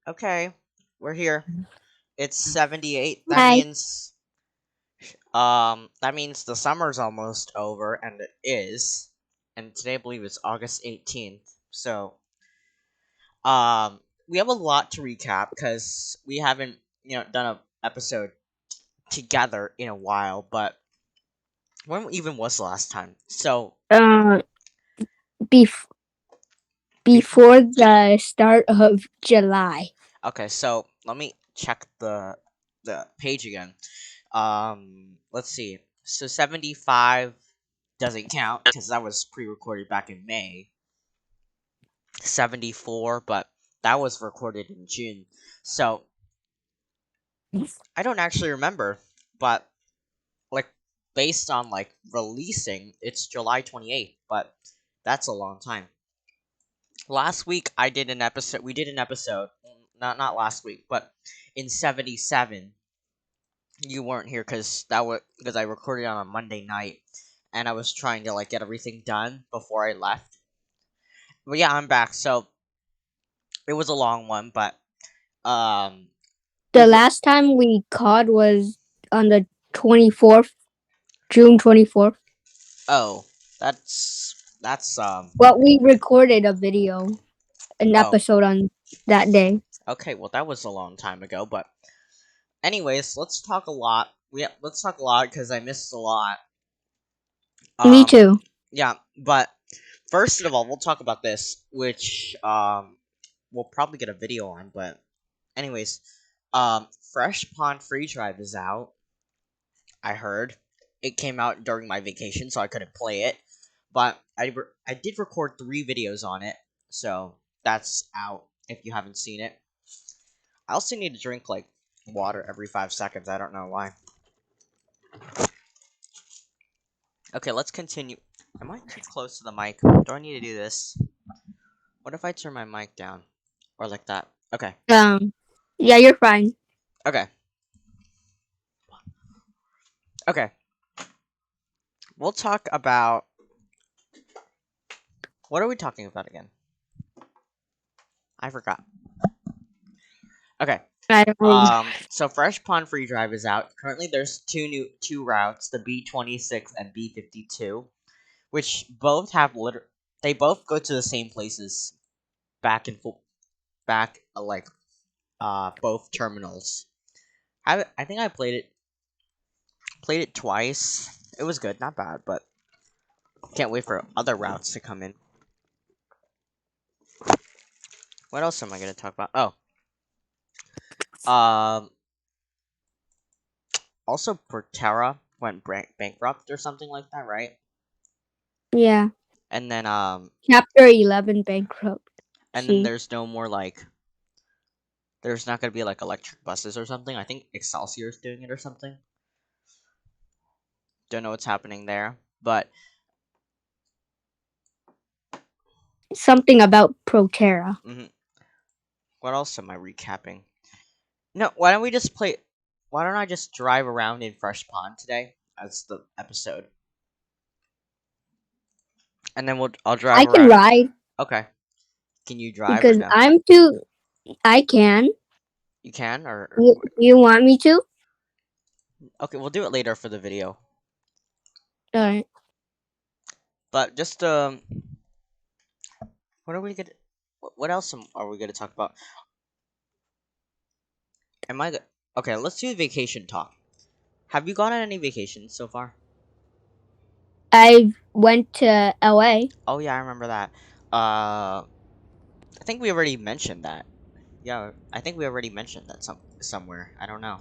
Okay, we're here. It's 78. Hi. That means the summer's almost over, and it is. And today I believe it's August 18th. So, we have a lot to recap because we haven't, done a episode together in a while. But when even was the last time? So, Uh, bef- before. before the start of July. Okay, so let me check the page again. Let's see. So 75 doesn't count because that was pre-recorded back in May. 74, but that was recorded in June. So I don't actually remember, but like based on like releasing, it's July 28th, but that's a long time. Last week I did an episode. We did an episode, not last week, but in 77. You weren't here because I recorded on a Monday night, and I was trying to like get everything done before I left. But yeah, I'm back. So it was a long one, but um, The over. last time we called was on the 24th, June 24th. Oh, that's. Well, we recorded a video, an Oh, episode on that day. okay. Well, that was a long time ago, but anyways, let's talk a lot. Let's talk a lot because I missed a lot. Me Um, too. yeah, but first of all, we'll talk about this, which we'll probably get a video on, but anyways, Fresh Pond Free Drive is out. I heard it came out during my vacation, so I couldn't play it. But I did record 3 videos on it, so that's out if you haven't seen it. I also need to drink like water every 5 seconds. I don't know why. Okay, let's continue. Am I too close to the mic? Do I need to do this? What if I turn my mic down, or like that? Okay. Um, yeah, you're fine. Okay. Okay. We'll talk about. What are we talking about again? I forgot. Okay. I don't. So Fresh Pond Free Drive is out. Currently, there's two routes: the B26 and B52, which both have they both go to the same places, back and forth, back like both terminals. I think I played it twice. It was good, not bad, but can't wait for other routes to come in. What else am I gonna talk about? Oh, also Proterra went bankrupt or something like that, right? Yeah. And then Chapter 11 bankruptcy. there's no more like there's not gonna be like electric buses or something. I think Excelsior is doing it or something. Don't know what's happening there, but Something about Proterra. mhm. What else am I recapping? No, why don't we just play? Why don't I just drive around in Fresh Pond today as the episode, and then I'll drive I can around. ride Okay, can you drive or because no? I'm too. I can. You can You want me to? okay, we'll do it later for the video. Alright. But just what are we gonna? What else are we gonna talk about? Am I? Okay, let's do vacation talk. Have you gone on any vacations so far? I went to LA. Oh yeah, I remember that. I think we already mentioned that. Yeah, I think we already mentioned that somewhere. I don't know.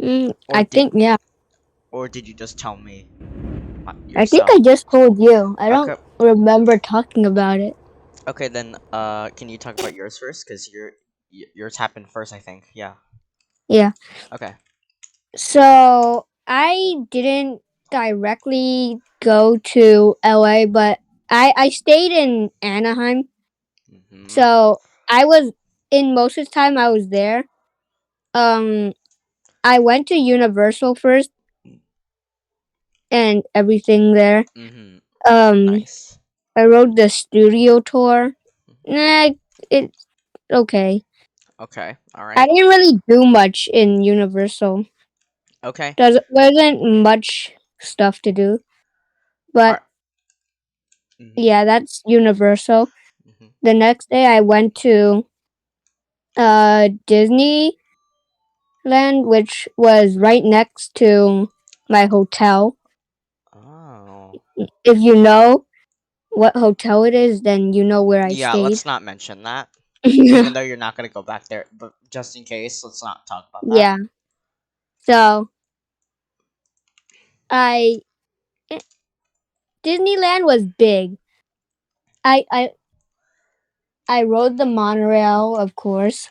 Or I did think, yeah. or did you just tell me I think yourself? I just told you. I Okay. don't remember talking about it. Okay, then can you talk about yours first? Cause yours happened first, I think. Yeah. Yeah. Okay. So I didn't directly go to LA, but I stayed in Anaheim. Mhm. So I was in most of the time I was there. Um, I went to Universal first and everything there. Mhm. Um, Nice. I rode the studio tour. Nah, it. okay. Okay. All I right. didn't really do much in Universal. Okay. There wasn't much stuff to do, All but right. Mhm. yeah, that's Universal. Mhm. The next day, I went to Disneyland, which was right next to my hotel. Oh. If you know what hotel it is, then you know where I Yeah. stayed. Let's not mention that. Yeah. Even though you're not gonna go back there, but just in case, let's not talk about that. Yeah. So I Disneyland was big. I I I rode the monorail, of course.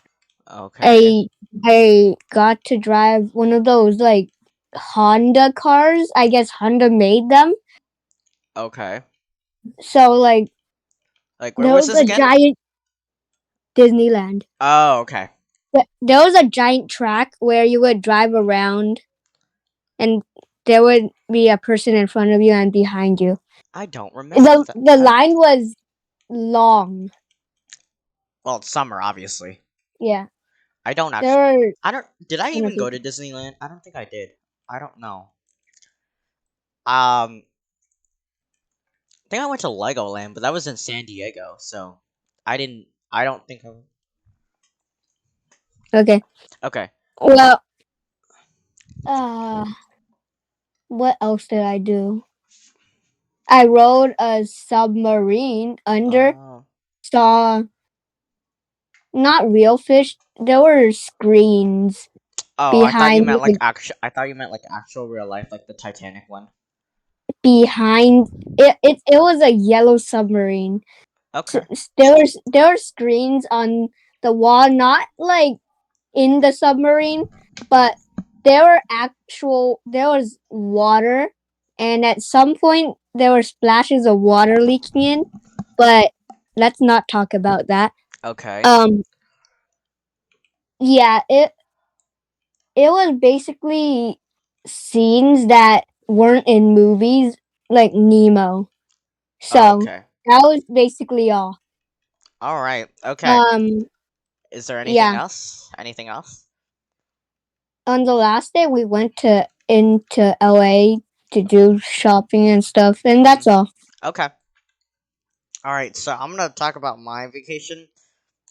Okay. I I got to drive one of those like Honda cars. I guess Honda made them. Okay. So like Like, where there was was this a again? giant Disneyland. Oh, okay. There was a giant track where you would drive around and there would be a person in front of you and behind you. I don't remember The that. the I don't. line was long. Well, it's summer, obviously. Yeah. I don't There actually. were I don't. Did I ton of even go to people. Disneyland? I don't think I did. I don't know. I think I went to Legoland, but that was in San Diego, so I didn't. I don't think I. Okay. Okay. Well, uh what else did I do? I rode a submarine under, Oh. saw not real fish. There were screens Oh, I thought you behind meant like the actual. I thought you meant like actual real life, like the Titanic one. behind it was a yellow submarine. Okay. There were screens on the wall, not like in the submarine, but there was water, and at some point there were splashes of water leaking in. But let's not talk about that. Okay. Um, yeah, it was basically scenes that weren't in movies, like Nemo. Oh, So okay. that was basically all. All right. Okay. Um, Is there anything yeah. else? Anything else? On the last day, we went to into LA to do shopping and stuff, and Hmm. that's all. Okay. All right. So I'm gonna talk about my vacation.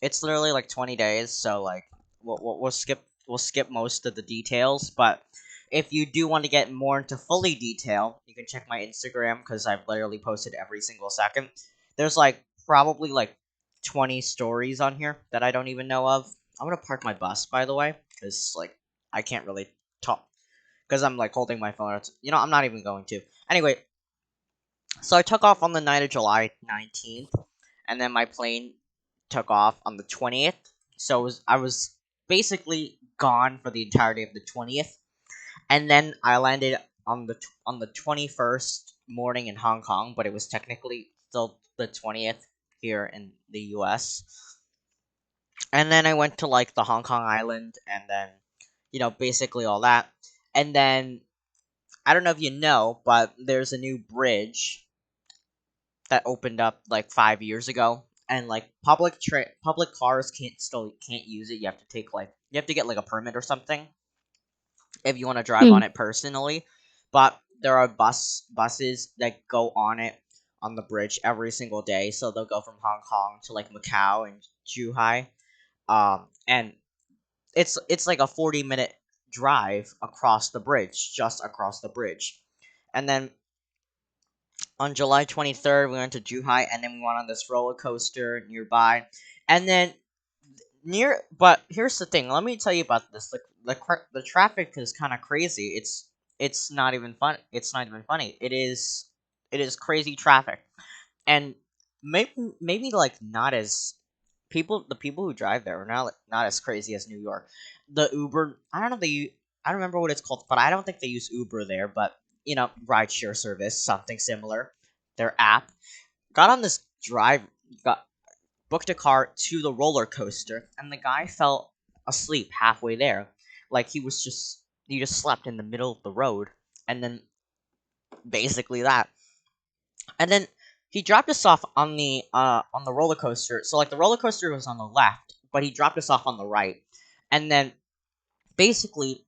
It's literally like 20 days, so like we'll skip most of the details. But if you do want to get more into fully detail, you can check my Instagram because I've literally posted every single second. There's like probably like 20 stories on here that I don't even know of. I'm gonna park my bus, by the way, because like I can't really talk because I'm like holding my phone. I'm not even going to. Anyway, so I took off on the night of July 19th, and then my plane took off on the 20th. So I was basically gone for the entirety of the 20th, and then I landed on the 21st morning in Hong Kong, but it was technically still the 20th here in the US. And then I went to like the Hong Kong island, and then basically all that. And then I don't know if you know, but there's a new bridge that opened up like 5 years ago, and like public cars can't use it. You have to get like a permit or something if you want to drive Hmm. on it personally. But there are buses that go on it on the bridge every single day, so they'll go from Hong Kong to like Macau and Zhuhai. And it's like a 40-minute drive across the bridge, just across the bridge. And then on July 23rd, we went to Zhuhai, and then we went on this roller coaster nearby. And then but here's the thing. Let me tell you about this. The traffic is kind of crazy. It's not even fun. It's not even funny. It is crazy traffic, and maybe like not as the people who drive there are not as crazy as New York. The Uber, I don't know, I don't remember what it's called, but I don't think they use Uber there. But rideshare service, something similar. Their app got on this drive, got booked a car to the roller coaster, and the guy fell asleep halfway there, like he just slept in the middle of the road, and then basically that. And then he dropped us off on the roller coaster. So like the roller coaster was on the left, but he dropped us off on the right. And then basically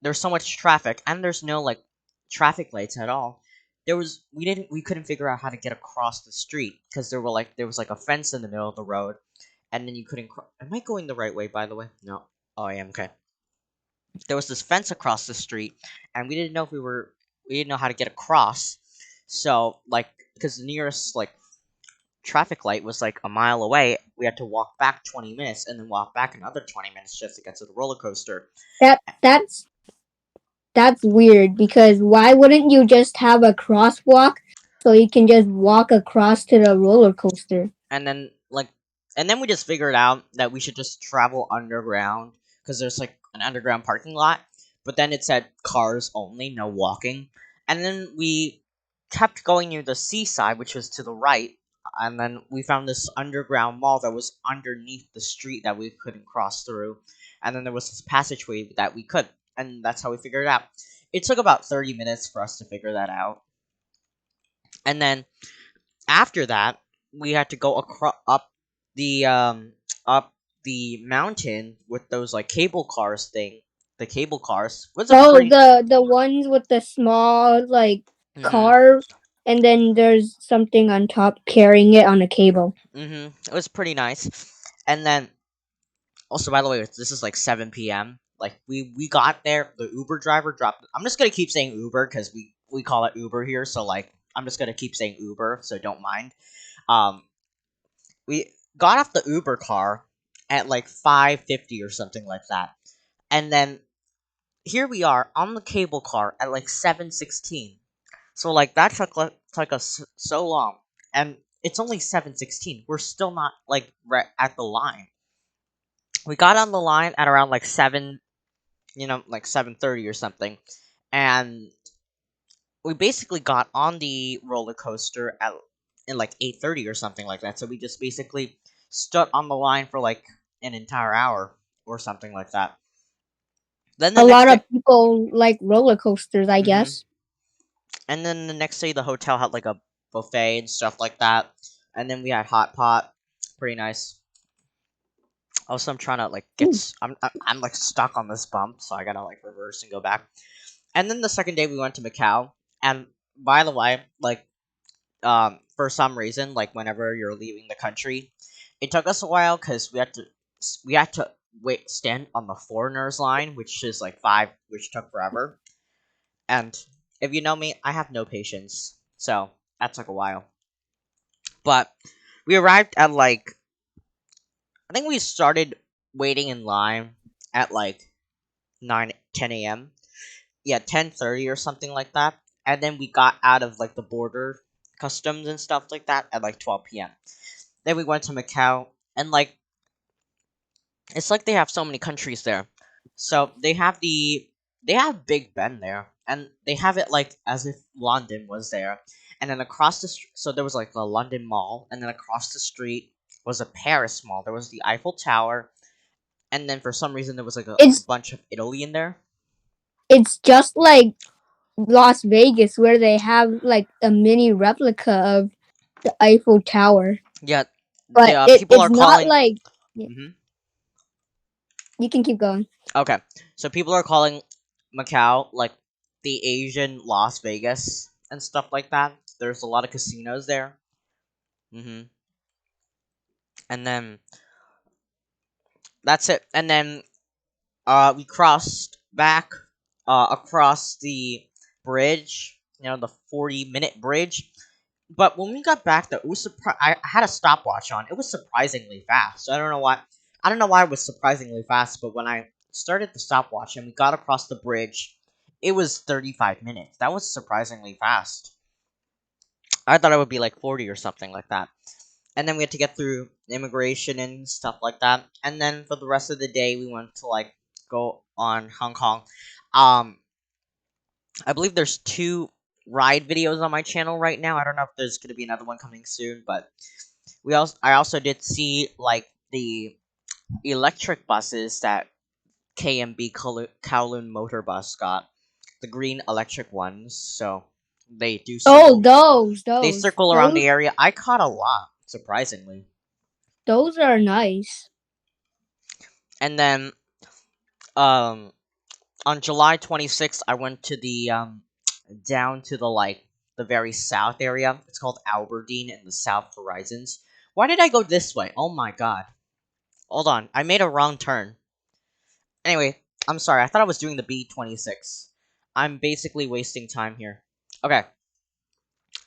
there's so much traffic and there's no like traffic lights at all. We couldn't figure out how to get across the street because there was like a fence in the middle of the road, and then you couldn't. Am I going the right way, by the way? No. Oh, I am. Okay. There was this fence across the street, and we didn't know how to get across. So like because the nearest like traffic light was like a mile away, we had to walk back 20 minutes and then walk back another 20 minutes just to get to the roller coaster. That that's weird because why wouldn't you just have a crosswalk so you can just walk across to the roller coaster? and then like and then we just figured out that we should just travel underground because there's like an underground parking lot, but then it said cars only, no walking. And then we kept going near the seaside, which was to the right, and then we found this underground mall that was underneath the street that we couldn't cross through, and then there was this passageway that we could, and that's how we figured it out. It took about 30 minutes for us to figure that out, and then after that, we had to go the um up the mountain with those like cable cars thing. The cable cars was a Oh, pretty. the ones with the small like Mhm. car, and then there's something on top carrying it on a cable. Mhm. It was pretty nice. And then also, by the way, this is like 7 p.m. Like we got there. The Uber driver dropped. I'm just gonna keep saying Uber because we call it Uber here. So like I'm just gonna keep saying Uber. So don't mind. Um, we got off the Uber car at like 5:50 or something like that, and then here we are on the cable car at like 7:16. So like that took us so long, and it's only 7:16. We're still not like right at the line. We got on the line at around like 7, like 7:30 or something, and we basically got on the roller coaster at in like 8:30 or something like that. So we just basically stood on the line for like an entire hour or something like that. Then the A next lot day, of people like roller coasters, I hmm guess. and then the next day the hotel had like a buffet and stuff like that. And then we had hot pot, pretty nice. Also, I'm trying to like Mm. I'm like stuck on this bump, so I gotta like reverse and go back. And then the second day we went to Macau. And by the way, like for some reason, like whenever you're leaving the country, it took us a while because we had to wait stand on the foreigners line, which is like five, which took forever. And if you know me, I have no patience, so that took a while. But we arrived at like I think we started waiting in line at like 9 10 a.m. Yeah, 10:30 or something like that. And then we got out of like the border customs and stuff like that at like 12 p.m. Then we went to Macau, and like it's like they have so many countries there. So they have Big Ben there, and they have it like as if London was there. And then across so there was like a London Mall, and then across the street was a Paris Mall. There was the Eiffel Tower, and then for some reason there was like a It's bunch of Italy in there. it's just like Las Vegas where they have like a mini replica of the Eiffel Tower. Yeah, the But people it's are not calling. like Mhm. you can keep going. Okay, so people are calling Macau like the Asian Las Vegas and stuff like that. There's a lot of casinos there. And then that's it. And then we crossed back across the bridge, the 40-minute bridge. But when we got back, though, I had a stopwatch on. It was surprisingly fast. I don't know why. I don't know why it was surprisingly fast, but when I started the stopwatch and we got across the bridge, it was 35 minutes. That was surprisingly fast. I thought it would be like 40 or something like that. And then we had to get through immigration and stuff like that. And then for the rest of the day, we went to like go on Hong Kong. Um, I believe there's two ride videos on my channel right now. I don't know if there's gonna be another one coming soon, but I also did see like the electric buses that KMB Kowloon Motor Bus got, the green electric ones. So they do Oh, circle. They those circle around those the area. I caught a lot, surprisingly. those are nice. And then um on July 26th, I went to the down to the like the very south area. It's called Aberdeen in the South Horizons. Why did I go this way? Oh my god. Hold on. I made a wrong turn. Anyway, I'm sorry. I thought I was doing the B26. I'm basically wasting time here. Okay.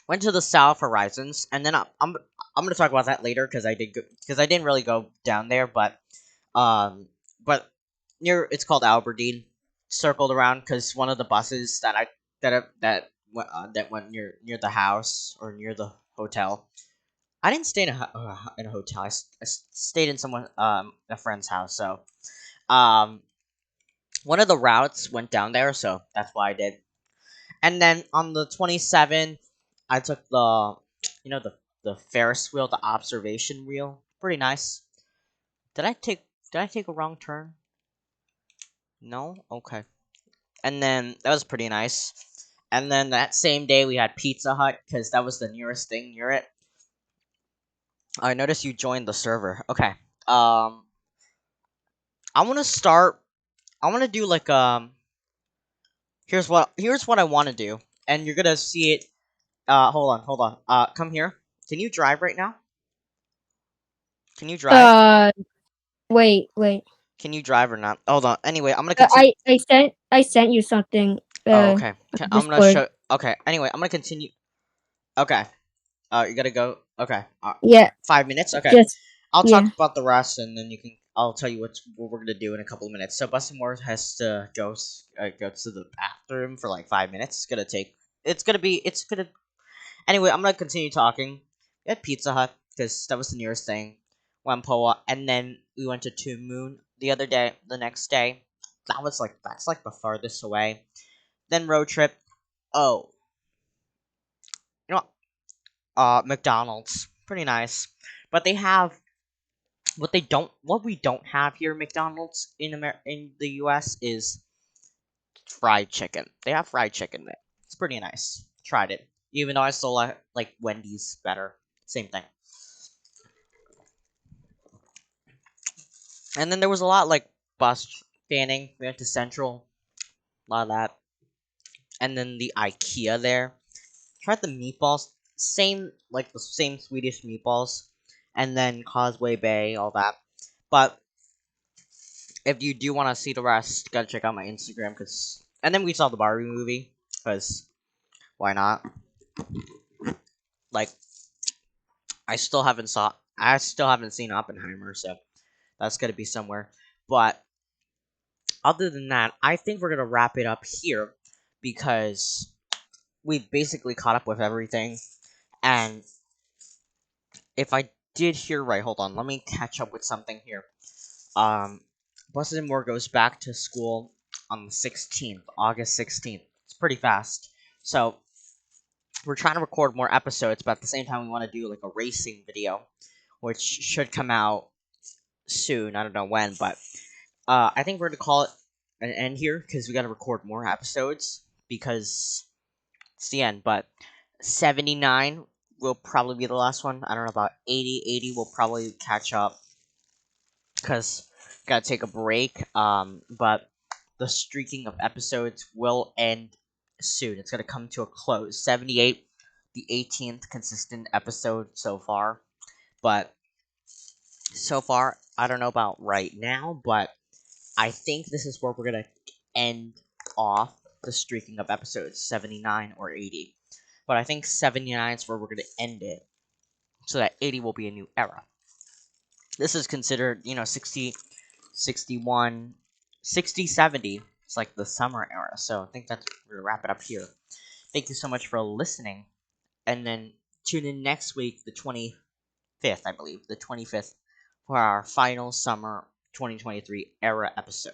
Went to the South Horizons, and then I'm gonna talk about that later because I didn't really go down there, um but near it's called Aberdeen, circled around because one of the buses that went near the house or near the hotel. I didn't stay in a hotel. I stayed in someone a friend's house. So um one of the routes went down there, so that's why I did. And then on the 27th, I took the Ferris wheel, the observation wheel. Pretty nice. Did I take did I take a wrong turn? No? Okay. And then that was pretty nice. And then that same day we had Pizza Hut because that was the nearest thing near it. I noticed you joined the server. Okay. Um I wanna start I wanna do like here's what I wanna do. And you're gonna see it. Hold on. Come here. Can you drive right now? Can you drive? Uh, wait. Can you drive or not? Hold on. Anyway, I'm gonna continue. I sent you something. Oh, okay. I'm gonna Discord. show. Okay. Anyway, I'm gonna continue. Okay. You gotta go. Okay. Yeah, 5 minutes. Okay. just I'll yeah. talk about the rest, and then you can. I'll tell you what we're gonna do in a couple of minutes. So Buses&More has to go to the bathroom for like 5 minutes. It's gonna take. It's gonna be. It's gonna. Anyway, I'm gonna continue talking. We had Pizza Hut because that was the nearest thing. Wampoa, and then we went to Two Moon the next day. That's like the farthest away. Then road trip. Oh, you know, McDonald's, pretty nice, but they have what we don't have here. McDonald's in the U.S. is fried chicken. They have fried chicken there. It's pretty nice. Tried it, even though I still like Wendy's better. Same thing. And then there was a lot like bus fanning. We went to Central, a lot of that, and then the IKEA there. Tried the meatballs, the same Swedish meatballs, and then Causeway Bay, all that. But if you do want to see the rest, gotta check out my Instagram. Cause and then we saw the Barbie movie, cause why not? Like I still haven't seen Oppenheimer, so that's gonna be somewhere. But other than that, I think we're gonna wrap it up here because we basically caught up with everything. And if I did hear right, hold on, let me catch up with something here. Um, Buses&More goes back to school on the 16th, August 16th. It's pretty fast. So we're trying to record more episodes, but at the same time, we want to do like a racing video, which should come out soon. I don't know when, but I think we're gonna call it an end here because we got to record more episodes because it's the end. But 79 will probably be the last one. I don't know about 80. 80 will probably catch up because gotta take a break. But the streaking of episodes will end soon. It's gonna come to a close. 78, the 18th consistent episode so far. But so far, I don't know about right now, but I think this is where we're gonna end off the streaking of episodes, 79 or 80. But I think 79 is where we're gonna end it, so that 80 will be a new era. This is considered, 60, 61, 60, 70. It's like the summer era. So I think that's we're gonna wrap it up here. Thank you so much for listening. And then tune in next week, the 25th, I believe, the 25th, for our final summer 2023 era episode.